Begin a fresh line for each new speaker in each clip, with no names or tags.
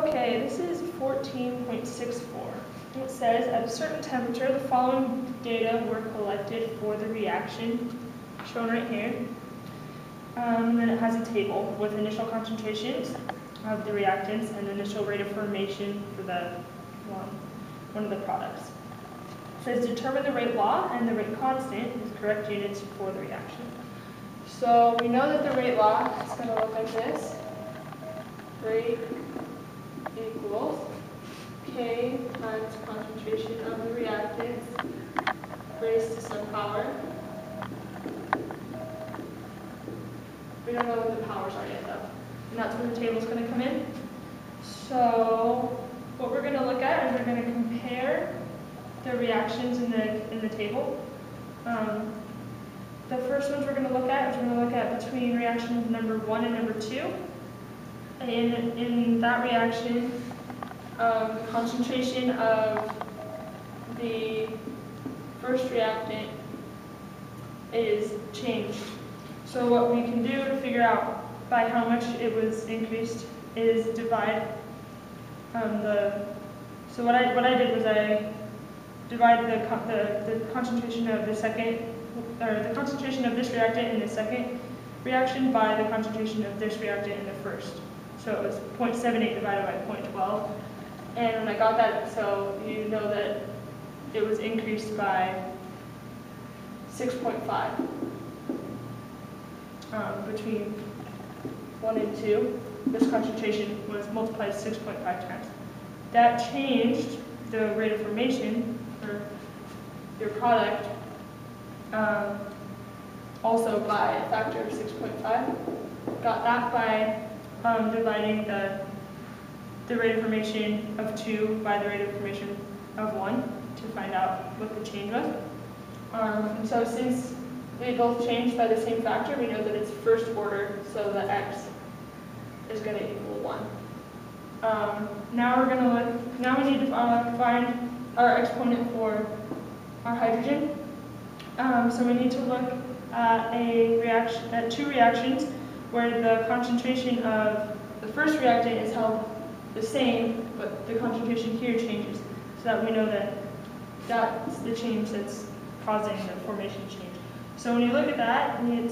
Okay, this is 14.64. It says, at a certain temperature, the following data were collected for the reaction, shown right here. Then it has a table with initial concentrations of the reactants and initial rate of formation for the one of the products. It says, determine the rate law and the rate constant as correct units for the reaction. So we know that the rate law is going to look like this. Rate equals K times concentration of the reactants raised to some power. We don't know what the powers are yet though. And that's where the table's going to come in. So what we're going to look at is we're going to compare the reactions in the table. The first ones we're going to look at is we're going to look at between reaction number 1 and number 2. And in that reaction, the concentration of the first reactant is changed. So what we can do to figure out by how much it was increased is divide so what I did was I divided the concentration of the concentration of this reactant in the second reaction by the concentration of this reactant in the first. So it was 0.78 divided by 0.12. And when I got that, so you know that it was increased by 6.5 between 1 and 2. This concentration was multiplied 6.5 times. That changed the rate of formation for your product also by a factor of 6.5. Got that by dividing the rate of formation of 2 by the rate of formation of 1 to find out what the change was. And so since they both changed by the same factor, we know that it's first order, so the x is going to equal 1. Now we need to find our exponent for our hydrogen. So we need to look at two reactions where the concentration of the first reactant is held the same, but the concentration here changes, so that we know that that's the change that's causing the formation change. So when you look at that, we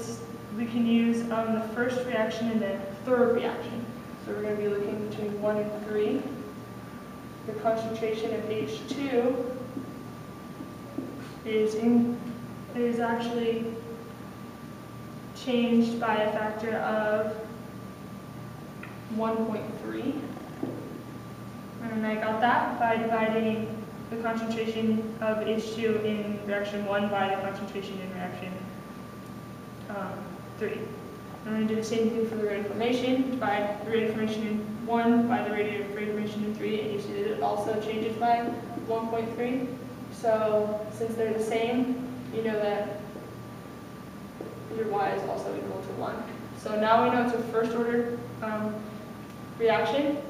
can use the first reaction and the third reaction. So we're going to be looking between 1 and 3. The concentration of H2 is actually changed by a factor of 1.3. And I got that by dividing the concentration of H2 in reaction 1 by the concentration in reaction 3. I'm going to do the same thing for the rate of formation. Divide the rate of formation in 1 by the rate of formation in 3, and you see that it also changes by 1.3. So since they're the same, you know that your y is also equal to 1. So now we know it's a first order reaction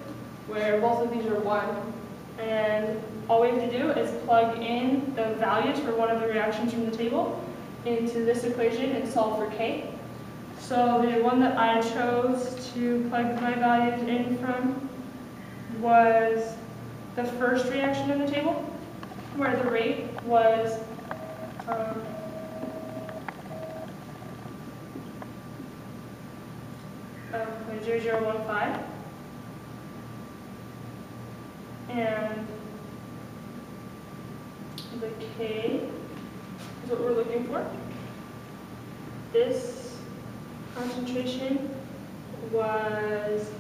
where both of these are 1. And all we have to do is plug in the values for one of the reactions from the table into this equation and solve for K. So the one that I chose to plug my values in from was the first reaction in the table, where the rate was 0.0015. And the K is what we're looking for. This concentration was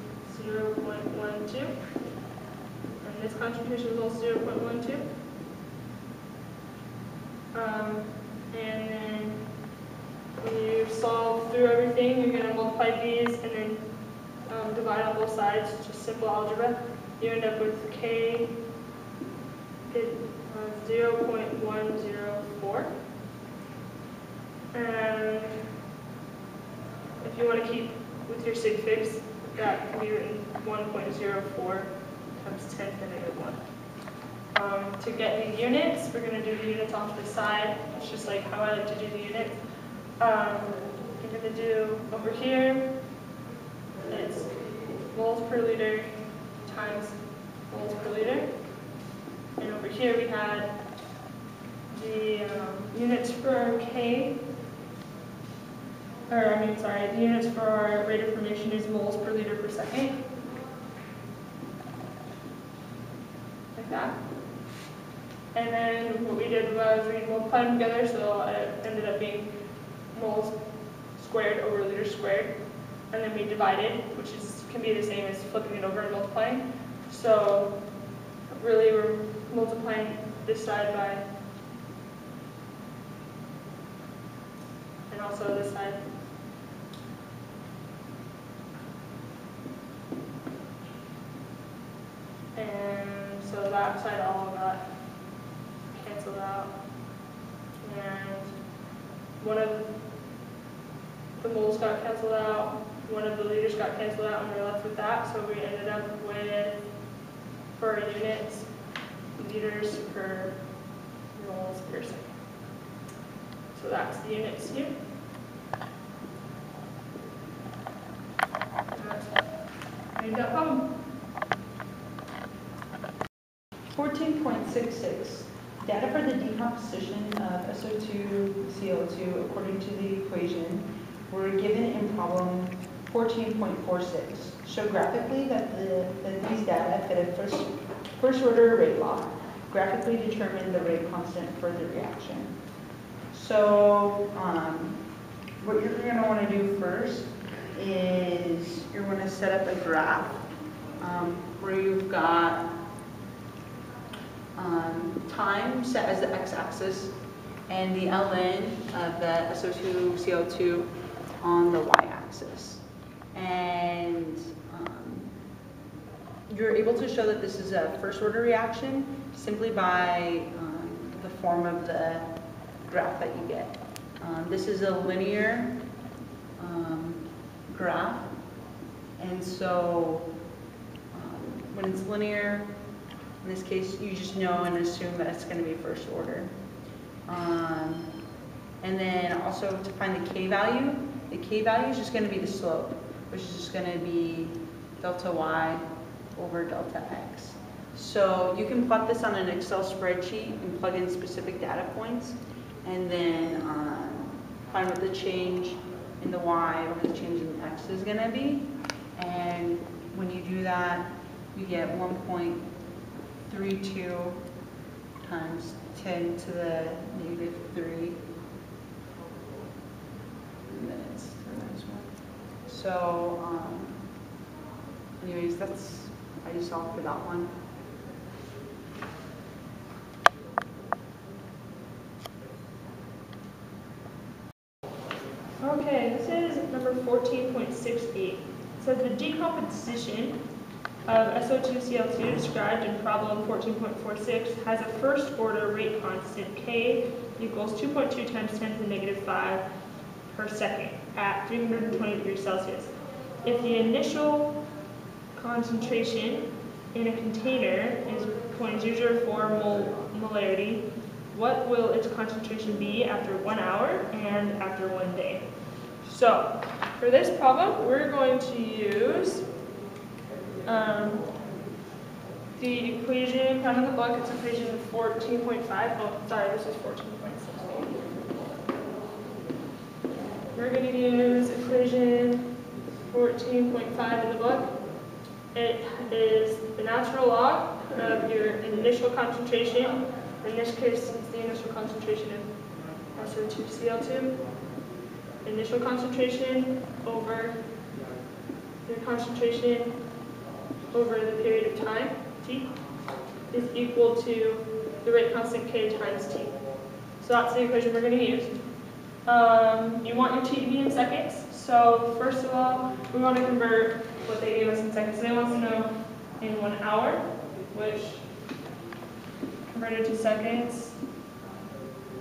0.12. And this concentration was also 0.12. And then when you solve through everything, you're going to multiply these and then divide on both sides, just simple algebra. You end up with K 0.104. And if you want to keep with your sig figs, that can be written 1.04 times 10 to the negative 1. To get the units, we're going to do the units off to the side. It's just like how I like to do the units. You're going to do over here, it's moles per liter times moles per liter. And over here we had the units for K, the units for our rate of formation is moles per liter per second. Like that. And then what we did was we multiplied them together, so it ended up being moles squared over liter squared. And then we divided, which can be the same as flipping it over and multiplying. So really we're multiplying this side by, and also this side. And so that side all got canceled out. And one of the moles got canceled out, one of the liters got canceled out, and we're left with that. So we ended up with, for our units, liters per moles per second. So that's the units here. And that's made that problem.
14.66. Data for the decomposition of SO2, CO2 according to the equation were given in problem 14.46. Show graphically that these data fit a first order rate law. Graphically determine the rate constant for the reaction. So what you're going to want to do first is you're going to set up a graph where you've got time set as the x-axis and the ln of the SO2, CO2 on the y-axis. And you're able to show that this is a first order reaction simply by the form of the graph that you get. This is a linear graph, and so when it's linear, in this case, you just know and assume that it's going to be first order. And then also to find the k-value is just going to be the slope, which is just going to be delta y over delta x. So you can plot this on an Excel spreadsheet and plug in specific data points, and then find what the change in the y over the change in the x is going to be. And when you do that, you get 1.32 times 10 to the negative 3 minutes. So, anyways, that's how you solve for that one.
Okay, this is number 14.68. It says the decomposition of SO2-CO2 described in problem 14.46 has a first order rate constant K equals 2.2 times 10 to the negative 5 per second at 320 degrees Celsius. If the initial concentration in a container is 0.004 molarity, what will its concentration be after 1 hour and after 1 day? So, for this problem, we're going to use the equation found in the book. It's equation 14.5. Oh, sorry, this is 14.68. We're going to use equation 14.5 in the book. It is the natural log of your initial concentration. In this case, it's the initial concentration of SO2-CO2. Initial concentration over your concentration over the period of time, t, is equal to the rate constant k times t. So that's the equation we're going to use. You want your t to be in seconds. So first of all, we want to convert what they gave us in seconds. So they want us to know in 1 hour, which converted to seconds,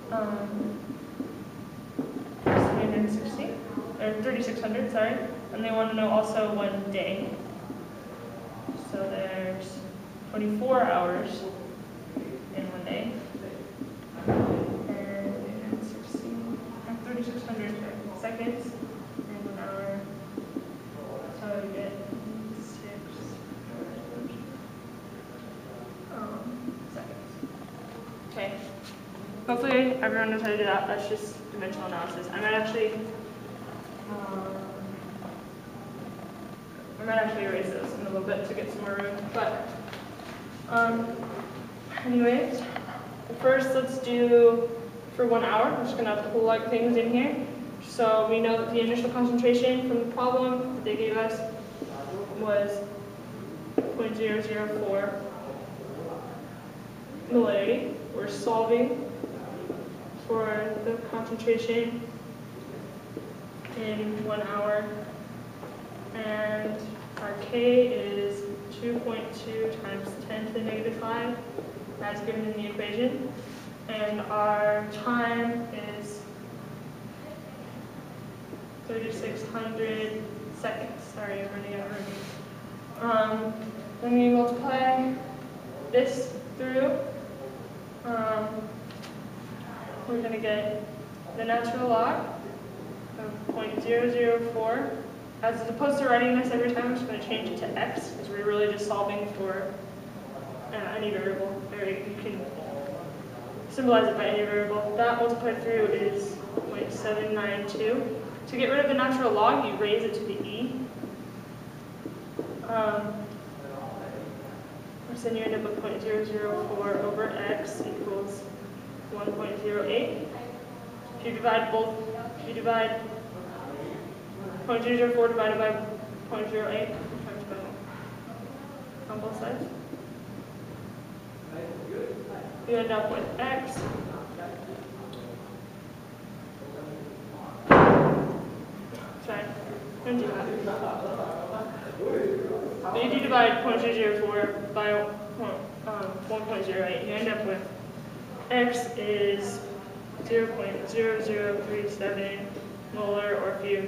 360, or 3,600, sorry. And they want to know also 1 day. So there's 24 hours in 1 day. And 3,600 seconds in 1 hour. So you get 6. hopefully everyone knows how to do that. That's just dimensional analysis. I might actually erase those in a little bit to get some more room. But anyways, first let's do for 1 hour. I'm just gonna plug things in here. So we know that the initial concentration from the problem that they gave us was 0.004 molarity. We're solving for the concentration in 1 hour, and our K is 2.2 times 10 to the negative 5, as given in the equation, and our time is 3,600 seconds. Sorry, I'm running out of room. When we multiply this through, we're going to get the natural log of 0.004. As opposed to writing this every time, I'm just going to change it to x, because we're really just solving for any variable. Or you can symbolize it by any variable. That multiplied through is 0.792. To get rid of the natural log, you raise it to the e. So then you end up with 0.004 over x equals 1.08. If you divide 0.004 divided by 0.08 times by on both sides, you end up with x sorry, don't do that. But if you divide 0.004 by 1.08, you end up with x is 0.0037 molar, or if you're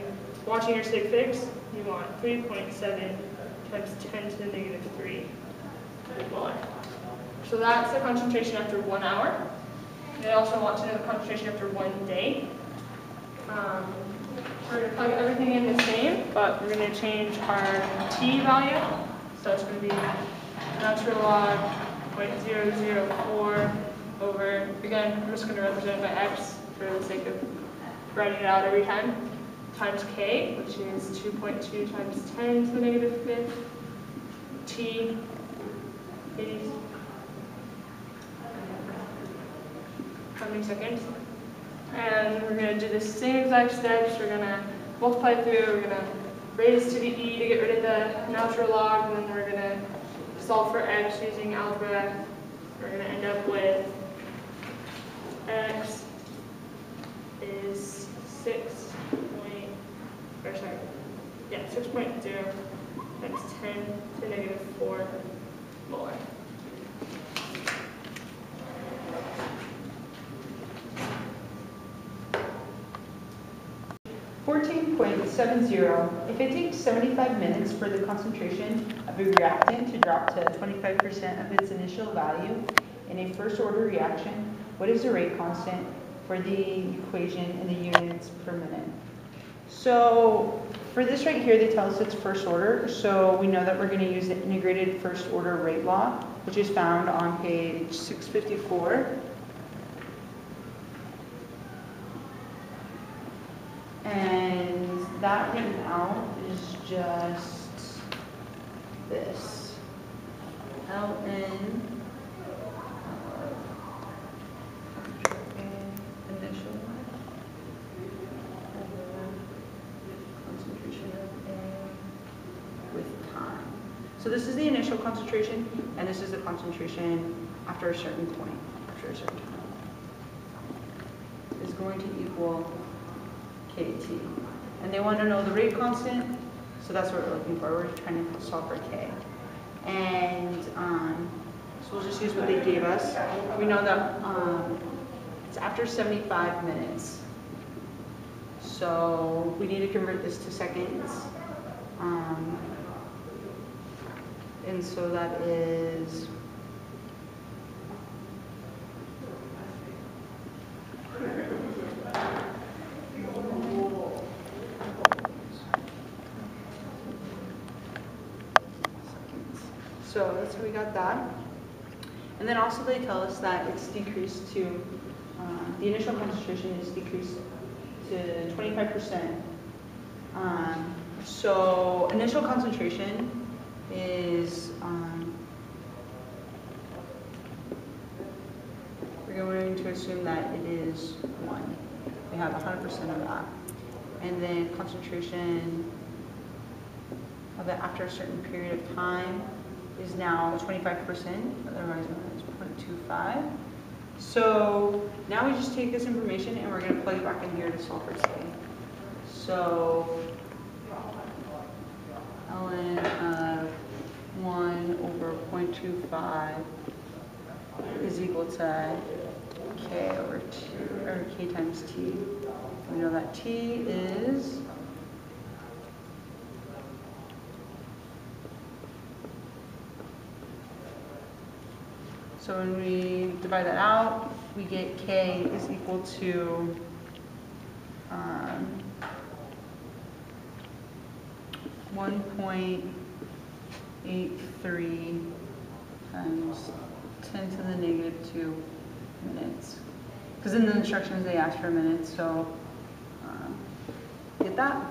watching your sig figs, you want 3.7 times 10 to the negative 3 molar. So that's the concentration after 1 hour. They also want to know the concentration after 1 day. We're going to plug everything in the same, but we're going to change our t value. So it's going to be natural log 0.004 over, again, I'm just going to represent it by x for the sake of writing it out every time, times k, which is 2.2 times 10 to the negative 5th, t, 80, how many seconds? And we're going to do the same exact steps. We're going to multiply through, we're going to raise to the e to get rid of the natural log, and then we're going to solve for x using algebra. We're going to end up with x is 6.0 times 10 to the negative 4 molar.
14.70. If it takes 75 minutes for the concentration of a reactant to drop to 25% of its initial value in a first order reaction, what is the rate constant for the equation in the units per minute? So for this right here, they tell us it's first order, so we know that we're going to use the integrated first order rate law, which is found on page 654. And that written out is just this. Ln initial concentration of A with time. So this is the initial concentration, and this is the concentration after a certain point, after a certain time. Is going to equal KT. And they want to know the rate constant, so that's what we're looking for. We're trying to solve for K. And so we'll just use what they gave us. We know that it's after 75 minutes. So we need to convert this to seconds. And so that is so we got that. And then also they tell us that it's decreased to the initial concentration is decreased to 25%. So initial concentration is, we're going to assume that it is 1. We have 100% of that. And then concentration of it after a certain period of time is now 25%, otherwise known as 0.25. So now we just take this information and we're going to plug it back in here to solve for today. So ln of 1 over 0.25 is equal to k over t, or k times t. We know that t is so when we divide that out, we get k is equal to 1.83 times 10 to the negative 2 minutes. Because in the instructions they ask for minutes, so get that?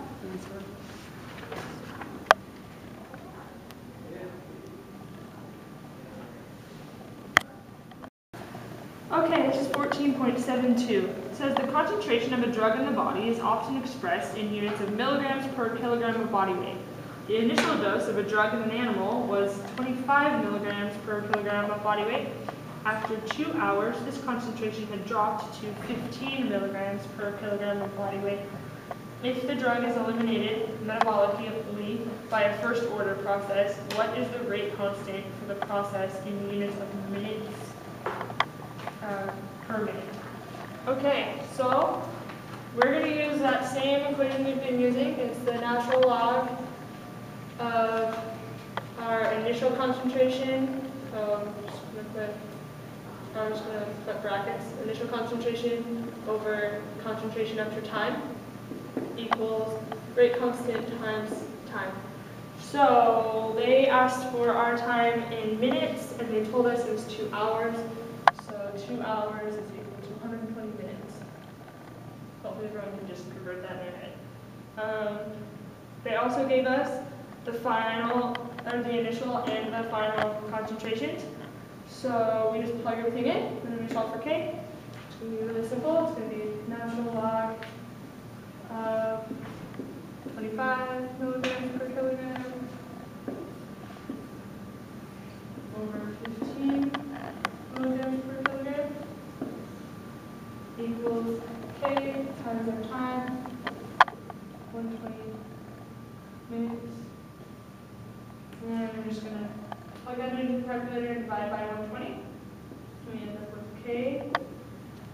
Okay, this is 14.72. It says the concentration of a drug in the body is often expressed in units of milligrams per kilogram of body weight. The initial dose of a drug in an animal was 25 milligrams per kilogram of body weight. After 2 hours, this concentration had dropped to 15 milligrams per kilogram of body weight. If the drug is eliminated metabolically by a first order process, what is the rate constant for the process in units of minutes per minute? Okay, so we're going to use that same equation we've been using. It's the natural log of our initial concentration. So I'm just going to put brackets. Initial concentration over concentration after time equals rate constant times time. So they asked for our time in minutes, and they told us it was 2 hours. So 2 hours is equal to 120 minutes. Hopefully everyone can just convert that in their head. They also gave us the final, or the initial and the final concentrations. So we just plug everything in, and then we solve for k. It's going to be really simple. It's going to be natural log of 25 milligrams per kilogram over 15 milligrams per kilogram equals k times our time, 120 minutes. And then we're just going to plug that into the calculator and divide by 120. So we end up with k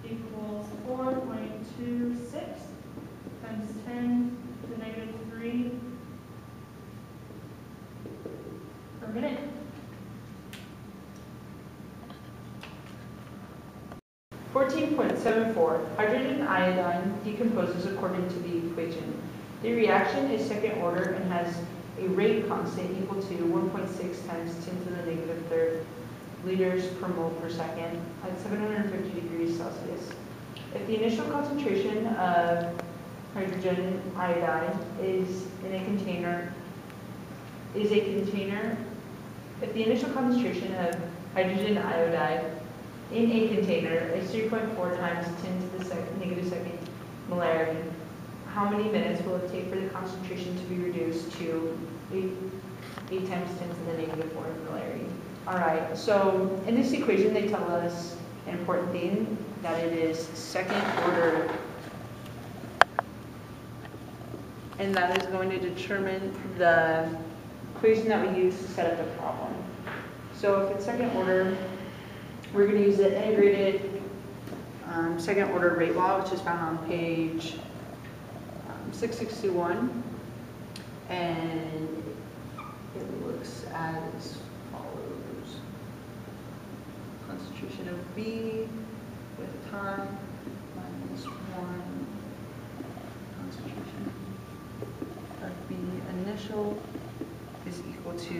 equals 4.26 times 10 to the negative 3 per minute.
Hydrogen iodine decomposes according to the equation. The reaction is second order and has a rate constant equal to 1.6 times 10 to the negative third liters per mole per second at 750 degrees Celsius. If the initial concentration of hydrogen iodide is in a container, if the initial concentration of hydrogen iodide in a container is 3.4 times 10 to the negative second molarity, how many minutes will it take for the concentration to be reduced to 8 times 10 to the negative 4 molarity? All right, so in this equation they tell us an important thing, that it is second order, and that is going to determine the equation that we use to set up the problem. So if it's second order, we're going to use the integrated second order rate law, which is found on page 6621, and it looks as follows. Concentration of B with time minus 1 concentration of B initial is equal to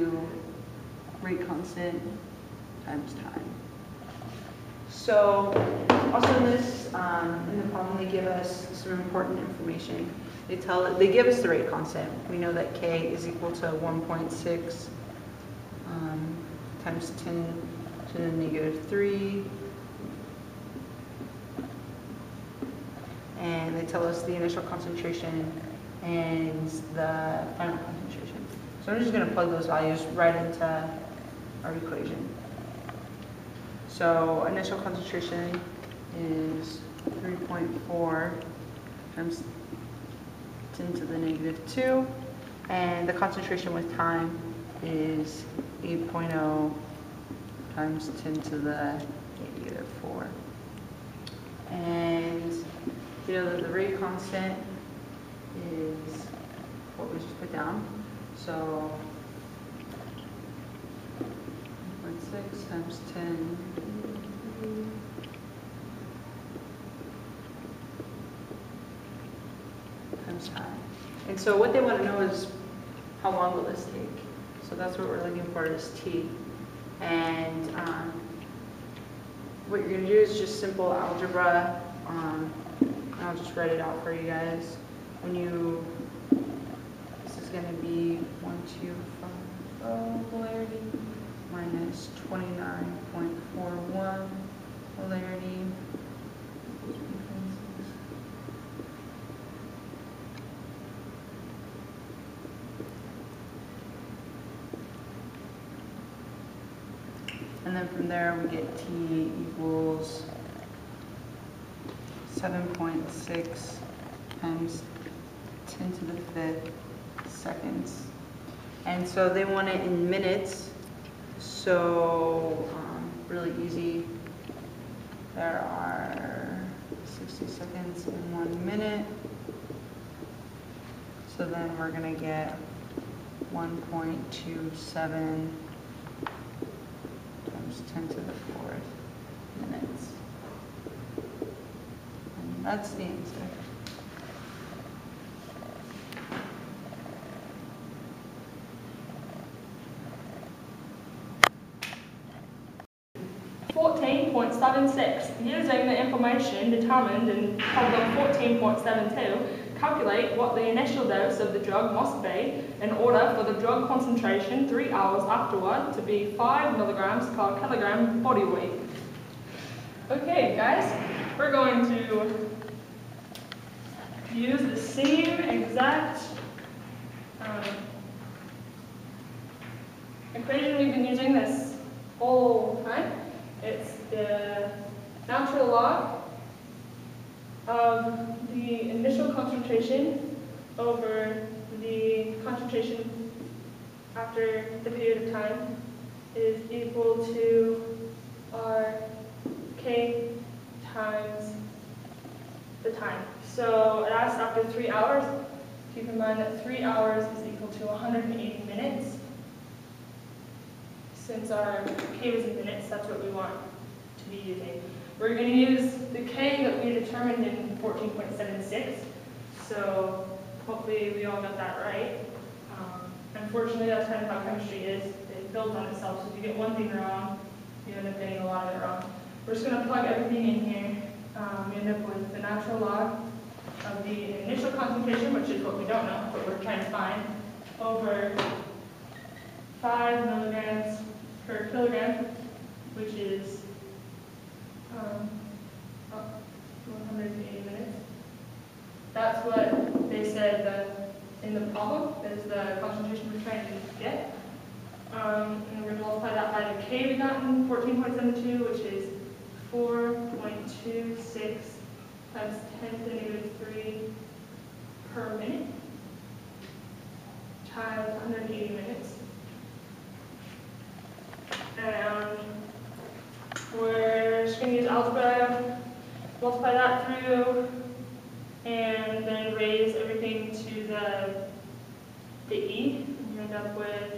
rate constant times time. So also in this, in the problem, they give us some important information. They give us the rate constant. We know that K is equal to 1.6 times 10 to the negative 3. And they tell us the initial concentration and the final concentration. So I'm just going to plug those values right into our equation. So initial concentration is 3.4 times 10 to the negative 2, and the concentration with time is 8.0 times 10 to the negative 4. And you know that the rate constant is what we just put down. So 1.6 times 10 times time. And so what they want to know is how long will this take? So that's what we're looking for, is T. And what you're going to do is just simple algebra. I'll just write it out for you guys. This is going to be 125 polarity minus 29.41 polarity. And then from there we get T equals 7.6 times 10 to the 5th seconds. And so they want it in minutes. So really easy. There are 60 seconds in 1 minute. So then we're going to get 1.27 times 10 to the 4th minutes. And that's the answer.
Using the information determined in problem 14.72, calculate what the initial dose of the drug must be in order for the drug concentration 3 hours afterward to be 5 milligrams per kilogram body weight. Okay, guys, we're going to use the same exact equation we've been using this whole time. It's the natural log of the initial concentration over the concentration after the period of time is equal to our K times the time. So it asks after 3 hours. Keep in mind that 3 hours is equal to 180 minutes. Since our K was in minutes, that's what we want to be using. We're going to use the K that we determined in 14.76. So hopefully we all got that right. Unfortunately, that's kind of how chemistry is. It builds on itself. So if you get one thing wrong, you end up getting a lot of it wrong. We're just going to plug everything in here. We end up with the natural log of the initial concentration, which is what we don't know, but we're trying to find, over 5 milligrams per kilogram, which is 180 minutes. That's what they said in the problem is the concentration we're trying to get. And we're going to multiply that by the K we got in 14.72, which is 4.26 times 10 to the negative 3 per minute times 180 minutes. And we're just going to use algebra, multiply that through, and then raise everything to the E. And you end up with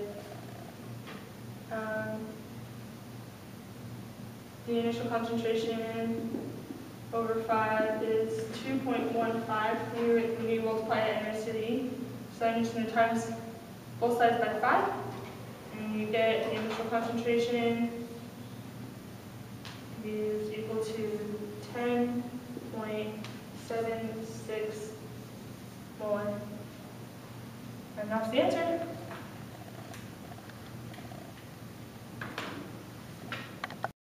the initial concentration over 5 is 2.15 when you multiply it and raise to the E. So I'm just going to times both sides by 5. And you get the initial concentration to be is equal to 10.76 molar. And that's the answer.